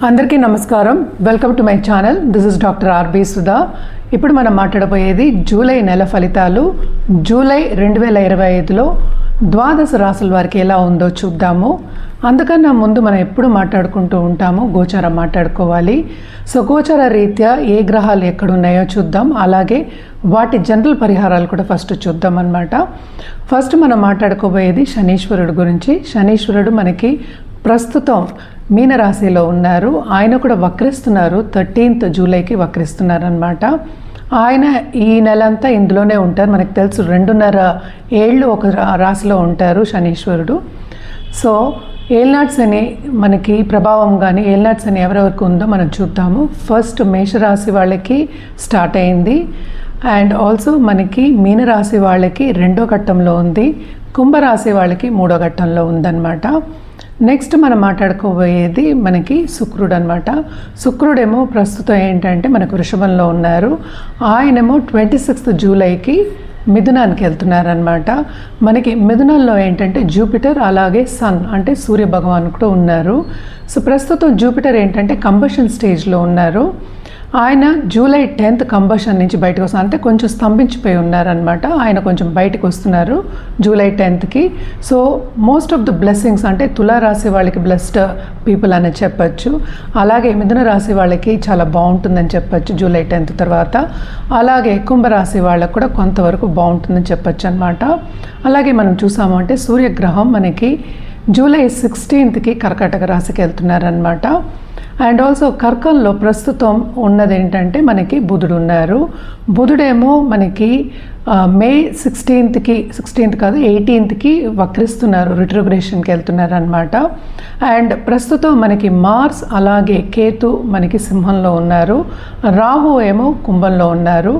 అందరికీ నమస్కారం. Welcome to my channel. This is doctor R B Sudha. ఇప్పుడు మనం మాట్లాడబోయేది జూలై నెల ఫలితాలు. జూలై 2025లో ద్వాదశ రాశుల వారికి ఎలా ఉందో చూద్దాము. అందుకన్నా ముందు మనం ఎప్పుడు మాట్లాడుకుంటూ ఉంటాము, గోచారం మాట్లాడుకోవాలి. సో గోచార రీత్యా ఏ గ్రహాలు ఎక్కడున్నాయో చూద్దాం. అలాగే వాటి జనరల్ పరిహారాలు కూడా ఫస్ట్ చూద్దాం అన్నమాట. ఫస్ట్ మనం మాట్లాడుకోబోయేది శనీశ్వరుడు గురించి. శనీశ్వరుడు మనకి ప్రస్తుతం మీనరాశిలో ఉన్నారు. ఆయన కూడా వక్రిస్తున్నారు. 13th జూలైకి వక్రిస్తున్నారు అన్నమాట. ఆయన ఈ నెలంతా ఇందులోనే ఉంటారు. మనకు తెలుసు 2.5 ఏళ్ళు ఒక రాశిలో ఉంటారు శనీశ్వరుడు. సో ఏల్నాటి శని మనకి ప్రభావం కానీ ఏల్నాటి శని ఎవరెవరికి ఉందో మనం చూద్దాము. ఫస్ట్ మేషరాశి వాళ్ళకి స్టార్ట్ అయింది. అండ్ ఆల్సో మనకి మీనరాశి వాళ్ళకి 2వ ఘట్టంలో ఉంది. కుంభరాశి వాళ్ళకి 3వ ఘట్టంలో ఉందన్నమాట. నెక్స్ట్ మనం మాట్లాడుకోబోయేది మనకి శుక్రుడు అనమాట. శుక్రుడేమో ప్రస్తుతం ఏంటంటే మనకు వృషభంలో ఉన్నారు. ఆయనేమో 26th జూలైకి మిథునానికి వెళ్తున్నారనమాట. మనకి మిథునంలో ఏంటంటే జూపిటర్ అలాగే సన్ అంటే సూర్య భగవాన్ కూడా ఉన్నారు. సో ప్రస్తుతం జూపిటర్ ఏంటంటే కంబషన్ స్టేజ్లో ఉన్నారు. ఆయన జూలై 10th కంబషన్ నుంచి బయటకు వస్తున్నారు. అంటే కొంచెం స్తంభించిపోయి ఉన్నారనమాట. ఆయన కొంచెం బయటకు వస్తున్నారు జూలై 10thకి. So most of the blessings అంటే తులారాశి వాళ్ళకి బ్లెస్డ్ పీపుల్ అని చెప్పచ్చు. అలాగే మిథున రాశి వాళ్ళకి చాలా బాగుంటుందని చెప్పచ్చు జూలై 10th తర్వాత. అలాగే కుంభరాశి వాళ్ళకు కూడా కొంతవరకు బాగుంటుందని చెప్పచ్చు అనమాట. అలాగే మనం చూసాము అంటే సూర్యగ్రహం మనకి జూలై 16thకి కర్కాటక రాశికి వెళ్తున్నారనమాట. అండ్ ఆల్సో కర్కంలో ప్రస్తుతం ఉన్నది ఏంటంటే మనకి బుధుడు ఉన్నారు. బుధుడేమో మనకి మే 16th కాదు 18thకి వక్రిస్తున్నారు, రిట్రోగ్రేషన్కి వెళ్తున్నారు అనమాట. అండ్ ప్రస్తుతం మనకి మార్స్ అలాగే కేతు మనకి సింహంలో ఉన్నారు. రాహు ఏమో కుంభంలో ఉన్నారు.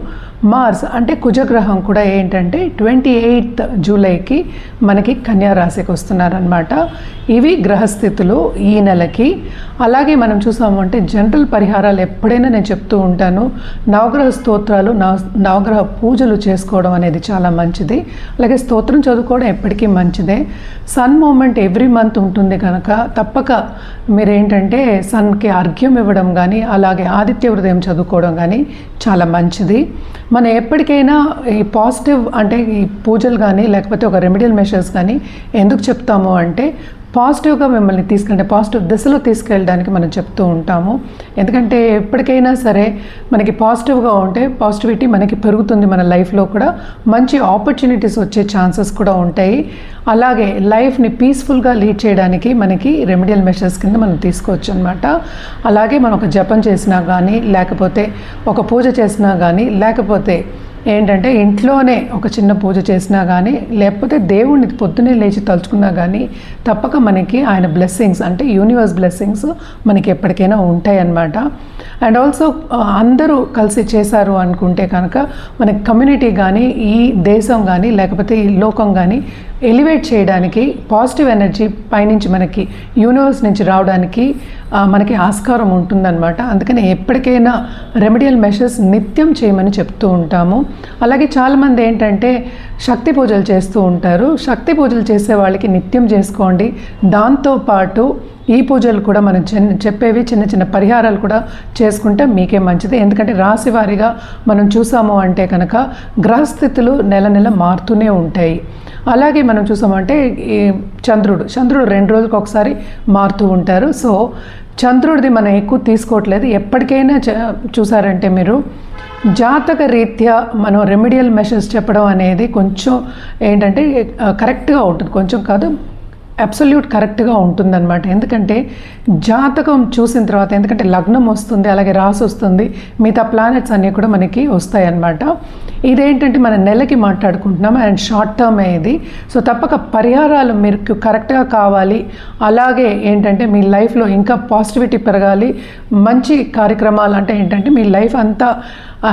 మార్స్ అంటే కుజగ్రహం కూడా ఏంటంటే 28th జూలైకి మనకి కన్యా రాశికి వస్తున్నారనమాట. ఇవి గ్రహస్థితులు ఈ నెలకి. అలాగే మనం చూసాము అంటే జనరల్ పరిహారాలు ఎప్పుడైనా నేను చెప్తూ ఉంటాను. నవగ్రహ స్తోత్రాలు నవగ్రహ పూజలు చేసుకోవడం అనేది చాలా మంచిది. అలాగే స్తోత్రం చదువుకోవడం ఎప్పటికీ మంచిదే. సన్ మూమెంట్ ఎవ్రీ మంత్ ఉంటుంది కనుక తప్పక మీరేంటంటే సన్కి అర్ఘ్యం ఇవ్వడం కానీ అలాగే ఆదిత్య హృదయం చదువుకోవడం కానీ చాలా మంచిది. మనం ఎప్పటికైనా ఈ పాజిటివ్ అంటే ఈ పూజలు కానీ లేకపోతే ఒక రెమెడియల్ మెషర్స్ కానీ ఎందుకు చెప్తాము అంటే పాజిటివ్గా మిమ్మల్ని తీసుకెళ్ళి పాజిటివ్ దిశలో తీసుకెళ్ళడానికి మనం చెప్తూ ఉంటాము. ఎందుకంటే ఎప్పటికైనా సరే మనకి పాజిటివ్గా ఉంటే పాజిటివిటీ మనకి పెరుగుతుంది. మన లైఫ్లో కూడా మంచి ఆపర్చునిటీస్ వచ్చే ఛాన్సెస్ కూడా ఉంటాయి. అలాగే లైఫ్ని పీస్ఫుల్గా లీడ్ చేయడానికి మనకి రెమెడియల్ మెషర్స్ కింద మనం తీసుకోవచ్చు అనమాట. అలాగే మనం ఒక జపం చేసినా కానీ లేకపోతే ఒక పూజ చేసినా కానీ లేకపోతే ఏంటంటే ఇంట్లోనే ఒక చిన్న పూజ చేసినా కానీ లేకపోతే దేవుణ్ణి పొద్దున్నే లేచి తలుచుకున్నా కానీ తప్పక మనకి ఆయన బ్లెస్సింగ్స్ అంటే యూనివర్స్ బ్లెస్సింగ్స్ మనకి ఎప్పటికైనా ఉంటాయి అన్నమాట. అండ్ ఆల్సో అందరూ కలిసి చేశారు అనుకుంటే కనుక మనకి కమ్యూనిటీ కానీ ఈ దేశం కానీ లేకపోతే ఈ లోకం కానీ ఎలివేట్ చేయడానికి పాజిటివ్ ఎనర్జీ పైనుంచి మనకి యూనివర్స్ నుంచి రావడానికి మనకి ఆస్కారం ఉంటుందన్నమాట. అందుకని ఎప్పటికైనా రెమెడియల్ మెషర్స్ నిత్యం చేయమని చెప్తూ ఉంటాము. అలాగే చాలామంది ఏంటంటే శక్తి పూజలు చేస్తూ ఉంటారు. శక్తి పూజలు చేసే వాళ్ళకి నిత్యం చేసుకోండి. దాంతోపాటు ఈ పూజలు కూడా మనం చెప్పేవి చిన్న చిన్న పరిహారాలు కూడా చేసుకుంటే మీకే మంచిది. ఎందుకంటే రాశి వారీగా మనం చూసాము అంటే కనుక గ్రహస్థితులు నెల నెల మారుతూనే ఉంటాయి. అలాగే మనం చూసామంటే ఈ చంద్రుడు 2 రోజులకు ఒకసారి మారుతూ ఉంటారు. సో చంద్రుడిది మనం ఎక్కువ తీసుకోవట్లేదు. ఎప్పటికైనా చూసారంటే మీరు జాతక రీత్యా మనం రెమెడియల్ మెషర్స్ చెప్పడం అనేది కొంచెం ఏంటంటే కరెక్ట్గా ఉంటుంది. కొంచెం కాదు అబ్సల్యూట్ కరెక్ట్గా ఉంటుందన్నమాట. ఎందుకంటే జాతకం చూసిన తర్వాత ఎందుకంటే లగ్నం వస్తుంది అలాగే రాసి వస్తుంది, మిగతా ప్లానెట్స్ అన్నీ కూడా మనకి వస్తాయి అన్నమాట. ఇదేంటంటే మన నెలకి మాట్లాడుకుంటున్నాం అండ్ షార్ట్ టర్మ్ ఇది. సో తప్పక పరిహారాలు మీకు కరెక్ట్గా కావాలి. అలాగే ఏంటంటే మీ లైఫ్లో ఇంకా పాజిటివిటీ పెరగాలి, మంచి కార్యక్రమాలు అంటే ఏంటంటే మీ లైఫ్ అంతా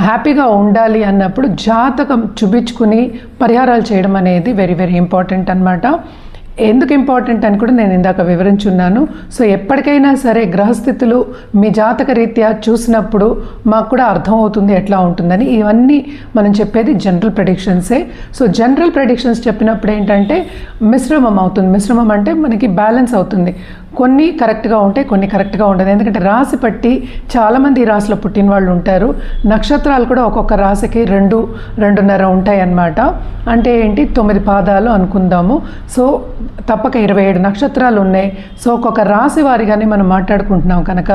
హ్యాపీగా ఉండాలి అన్నప్పుడు జాతకం చూపించుకుని పరిహారాలు చేయడం అనేది వెరీ వెరీ ఇంపార్టెంట్ అన్నమాట. ఎందుకు ఇంపార్టెంట్ అని కూడా నేను ఇందాక వివరించున్నాను. సో ఎప్పటికైనా సరే గ్రహస్థితులు మీ జాతక రీత్యా చూసినప్పుడు మాకు కూడా అర్థమవుతుంది ఎట్లా ఉంటుందని. ఇవన్నీ మనం చెప్పేది జనరల్ ప్రెడిక్షన్సే. సో జనరల్ ప్రెడిక్షన్స్ చెప్పినప్పుడు ఏంటంటే మిశ్రమం అవుతుంది. మిశ్రమం అంటే మనకి బ్యాలెన్స్ అవుతుంది. కొన్ని కరెక్ట్గా ఉంటాయి, కొన్ని కరెక్ట్గా ఉండదు. ఎందుకంటే రాశి పట్టి చాలామంది ఈ రాశిలో పుట్టిన వాళ్ళు ఉంటారు. నక్షత్రాలు కూడా ఒక్కొక్క రాశికి 2.5 ఉంటాయి అన్నమాట. అంటే ఏంటి 9 పాదాలు అనుకుందాము. సో తప్పక 27 నక్షత్రాలు ఉన్నాయి. సో ఒక్కొక్క రాశి వారిగానే మనం మాట్లాడుకుంటున్నాం కనుక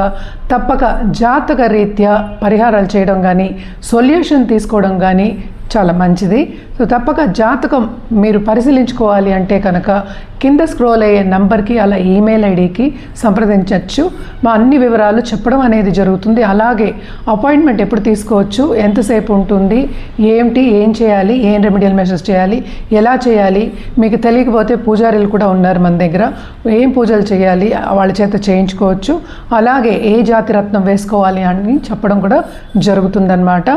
తప్పక జాతక రీత్యా పరిహారాలు చేయడం కానీ, సొల్యూషన్ తీసుకోవడం కానీ చాలా మంచిది. సో తప్పక జాతకం మీరు పరిశీలించుకోవాలి అంటే కనుక కింద స్క్రోల్ అయ్యే నంబర్కి, అలా ఈమెయిల్ ఐడికి సంప్రదించవచ్చు. మా అన్ని వివరాలు చెప్పడం అనేది జరుగుతుంది. అలాగే అపాయింట్మెంట్ ఎప్పుడు తీసుకోవచ్చు, ఎంతసేపు ఉంటుంది, ఏం చేయాలి, ఏం రెమెడియల్ మెషర్స్ చేయాలి, ఎలా చేయాలి, మీకు తెలియకపోతే పూజారులు కూడా ఉన్నారు మన దగ్గర, ఏం పూజలు చేయాలి వాళ్ళ చేత చేయించుకోవచ్చు. అలాగే ఏ జాతి రత్నం వేసుకోవాలి అని చెప్పడం కూడా జరుగుతుందన్నమాట.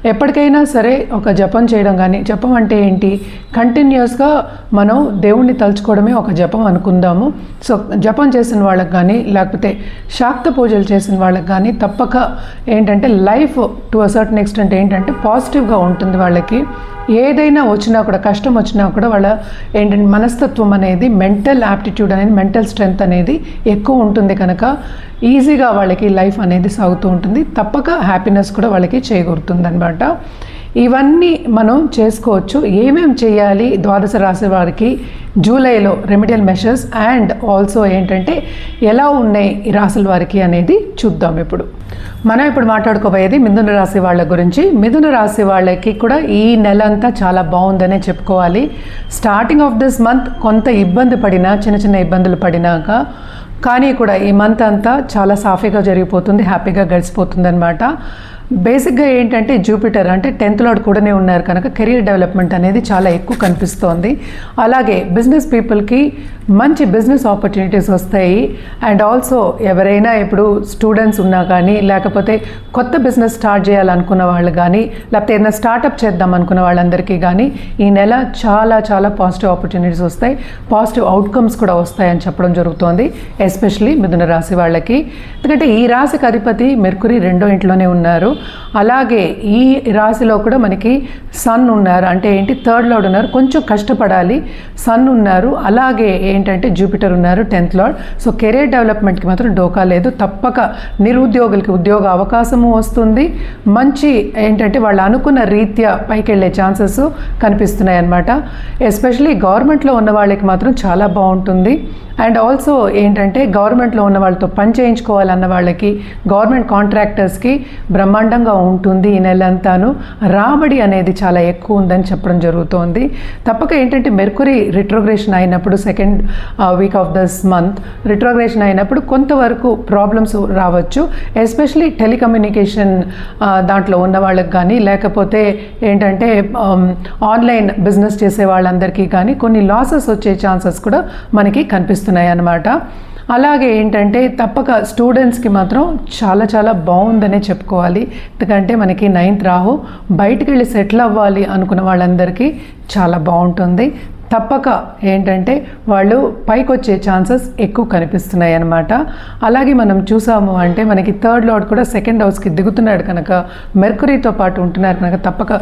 ఎప్పటికైనా సరే ఒక జపం చేయడం కానీ, జపం అంటే ఏంటి, కంటిన్యూస్గా మనం దేవుణ్ణి తలుచుకోవడమే ఒక జపం అనుకుందాము. సో జపం చేసిన వాళ్ళకి కానీ, లేకపోతే శాక్త పూజలు చేసిన వాళ్ళకి కానీ తప్పక ఏంటంటే life to a certain extent ఏంటంటే పాజిటివ్గా ఉంటుంది. వాళ్ళకి ఏదైనా వచ్చినా కూడా, కష్టం వచ్చినా కూడా వాళ్ళ ఏంటంటే మనస్తత్వం అనేది, మెంటల్ యాప్టిట్యూడ్ అనేది, మెంటల్ స్ట్రెంగ్త్ అనేది ఎక్కువ ఉంటుంది కనుక ఈజీగా వాళ్ళకి లైఫ్ అనేది సాగుతూ ఉంటుంది. తప్పక హ్యాపీనెస్ కూడా వాళ్ళకి చేకూరుతుంది అనమాట. ఇవన్నీ మనం చేసుకోవచ్చు. ఏమేమి చేయాలి ద్వాదశ రాశి వారికి జూలైలో రెమెడియల్ మెషర్స్ అండ్ ఆల్సో ఏంటంటే ఎలా ఉన్నాయి ఈ రాశుల వారికి అనేది చూద్దాం. మనం ఇప్పుడు మాట్లాడుకోబోయేది మిథున రాశి వాళ్ళ గురించి. మిథున రాశి వాళ్ళకి కూడా ఈ నెల అంతా చాలా బాగుందనే చెప్పుకోవాలి. స్టార్టింగ్ ఆఫ్ దిస్ మంత్ కొంత ఇబ్బంది పడినా, చిన్న ఇబ్బందులు పడినాక కానీ కూడా ఈ మంత్ అంతా చాలా సాఫీగా జరిగిపోతుంది, హ్యాపీగా గడిచిపోతుంది అనమాట. బేసిక్గా ఏంటంటే జూపిటర్ అంటే 10th లార్డ్ కూడానే ఉన్నారు కనుక కెరీర్ డెవలప్మెంట్ అనేది చాలా ఎక్కువ కనిపిస్తోంది. అలాగే బిజినెస్ పీపుల్కి మంచి బిజినెస్ ఆపర్చునిటీస్ వస్తాయి. అండ్ ఆల్సో ఎవరైనా ఇప్పుడు స్టూడెంట్స్ ఉన్నా కానీ, లేకపోతే కొత్త బిజినెస్ స్టార్ట్ చేయాలనుకున్న వాళ్ళు కానీ, లేకపోతే ఏదైనా స్టార్టప్ చేద్దాం అనుకున్న వాళ్ళందరికీ కానీ ఈ నెల చాలా పాజిటివ్ ఆపర్చునిటీస్ వస్తాయి, పాజిటివ్ అవుట్కమ్స్ కూడా వస్తాయని చెప్పడం జరుగుతోంది, ఎస్పెషలీ మిథున రాశి వాళ్ళకి. ఎందుకంటే ఈ రాశికి అధిపతి మెర్కురీ 2వ ఇంట్లోనే ఉన్నారు. అలాగే ఈ రాశిలో కూడా మనకి సన్ ఉన్నారు. అంటే ఏంటి 3rd లార్డ్ ఉన్నారు, కొంచెం కష్టపడాలి. సన్ ఉన్నారు, అలాగే ఏంటంటే జూపిటర్ ఉన్నారు 10th లార్డ్. సో కెరీర్ డెవలప్మెంట్కి మాత్రం డోకా లేదు. తప్పక నిరుద్యోగులకి ఉద్యోగ అవకాశము వస్తుంది. మంచి ఏంటంటే వాళ్ళు అనుకున్న రీత్యా పైకి వెళ్ళే ఛాన్సెస్ కనిపిస్తున్నాయి అన్నమాట. ఎస్పెషలీ గవర్నమెంట్లో ఉన్న వాళ్ళకి మాత్రం చాలా బాగుంటుంది. అండ్ ఆల్సో ఏంటంటే గవర్నమెంట్లో ఉన్న వాళ్ళతో పని చేయించుకోవాలన్న వాళ్ళకి, గవర్నమెంట్ కాంట్రాక్టర్స్కి బ్రహ్మాండంగా ఉంటుంది ఈ నెలంతాను. రాబడి అనేది చాలా ఎక్కువ ఉందని చెప్పడం జరుగుతోంది. తప్పక ఏంటంటే మెర్కురీ రిట్రోగ్రేషన్ అయినప్పుడు, 2nd week off this month retrogression అయినప్పుడు కొంతవరకు ప్రాబ్లమ్స్ రావచ్చు. ఎస్పెషలీ టెలికమ్యూనికేషన్ దాంట్లో ఉన్న వాళ్ళకి కానీ, లేకపోతే ఏంటంటే ఆన్లైన్ బిజినెస్ చేసే వాళ్ళందరికీ కానీ కొన్ని లాసెస్ వచ్చే ఛాన్సెస్ కూడా మనకి కనిపిస్తున్నాయి అన్నమాట. అలాగే ఏంటంటే తప్పక స్టూడెంట్స్కి మాత్రం చాలా బాగుందనే చెప్పుకోవాలి. ఎందుకంటే మనకి 9th రాహు, బయటికి వెళ్ళి సెటిల్ అవ్వాలి అనుకున్న వాళ్ళందరికీ చాలా బాగుంటుంది. తప్పక ఏంటంటే వాళ్ళు పైకి వచ్చే ఛాన్సెస్ ఎక్కువ కనిపిస్తున్నాయి అన్నమాట. అలాగే మనం చూసాము అంటే మనకి 3rd లార్డ్ కూడా 2nd హౌస్కి దిగుతున్నాడు కనుక, మెర్కురీతో పాటు ఉంటున్నారు కనుక తప్పక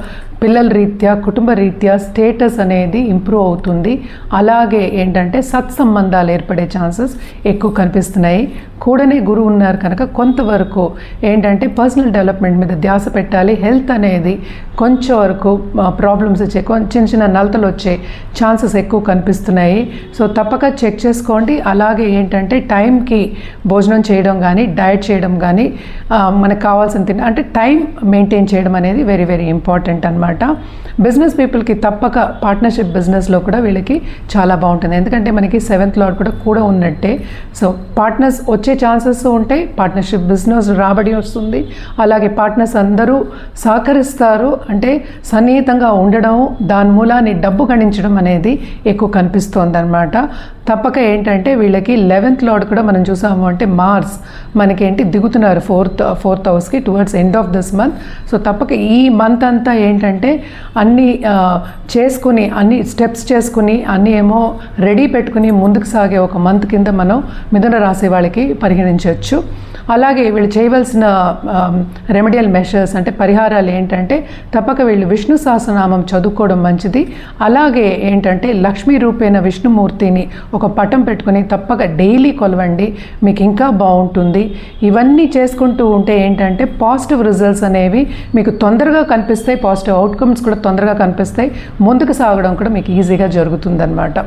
పిల్లల రీత్యా, కుటుంబ రీత్యా స్టేటస్ అనేది ఇంప్రూవ్ అవుతుంది. అలాగే ఏంటంటే సత్సంబంధాలు ఏర్పడే ఛాన్సెస్ ఎక్కువ కనిపిస్తున్నాయి. కూడానే గురువు ఉన్నారు కనుక కొంతవరకు ఏంటంటే పర్సనల్ డెవలప్మెంట్ మీద ధ్యాస పెట్టాలి. హెల్త్ అనేది కొంచెం వరకు ప్రాబ్లమ్స్ వచ్చే, చిన్న నలతలు వచ్చే ఛాన్సెస్ ఎక్కువ కనిపిస్తున్నాయి. సో తప్పక చెక్ చేసుకోండి. అలాగే ఏంటంటే టైంకి భోజనం చేయడం కానీ, డైట్ చేయడం కానీ, మనకు కావాల్సిన అంటే టైం మెయింటైన్ చేయడం అనేది వెరీ ఇంపార్టెంట్ అనమాట. బిజినెస్ పీపుల్కి తప్పక పార్ట్నర్షిప్ బిజినెస్లో కూడా వీళ్ళకి చాలా బాగుంటుంది. ఎందుకంటే మనకి 7th లార్డ్ కూడా ఉన్నట్టే. సో పార్ట్నర్స్ వచ్చే ఛాన్సెస్ ఉంటాయి, పార్ట్నర్షిప్ బిజినెస్ రాబడి వస్తుంది. అలాగే పార్ట్నర్స్ అందరూ సహకరిస్తారు, అంటే సన్నిహితంగా ఉండడం, దాని మూలాన్ని డబ్బు గణించడం అనేది ఎక్కువ కనిపిస్తోంది అనమాట. తప్పక ఏంటంటే వీళ్ళకి 11th లార్డ్ కూడా మనం చూసాము అంటే మార్స్ మనకేంటి దిగుతున్నారు 4th హౌస్కి towards end of this month. So తప్పక ఈ మంత్ అంతా ఏంటంటే అన్నీ చేసుకుని, అన్ని స్టెప్స్ చేసుకుని, అన్నీ ఏమో రెడీ పెట్టుకుని ముందుకు సాగే ఒక మంత్ కింద మనం మిథున రాశి వాళ్ళకి పరిగణించవచ్చు. అలాగే వీళ్ళు చేయవలసిన రెమెడియల్ మెషర్స్ అంటే పరిహారాలు ఏంటంటే తప్పక వీళ్ళు విష్ణు సహస్రనామం చదువుకోవడం మంచిది. అలాగే ఏంటంటే లక్ష్మీ రూపేణ విష్ణుమూర్తిని ఒక పటం పెట్టుకుని తప్పక డైలీ కొలవండి, మీకు ఇంకా బాగుంటుంది. ఇవన్నీ చేసుకుంటూ ఉంటే ఏంటంటే పాజిటివ్ రిజల్ట్స్ అనేవి మీకు తొందరగా కనిపిస్తాయి, పాజిటివ్ అవుట్కమ్స్ కూడా తొందరగా కనిపిస్తాయి, ముందుకు సాగడం కూడా మీకు ఈజీగా జరుగుతుందన్నమాట.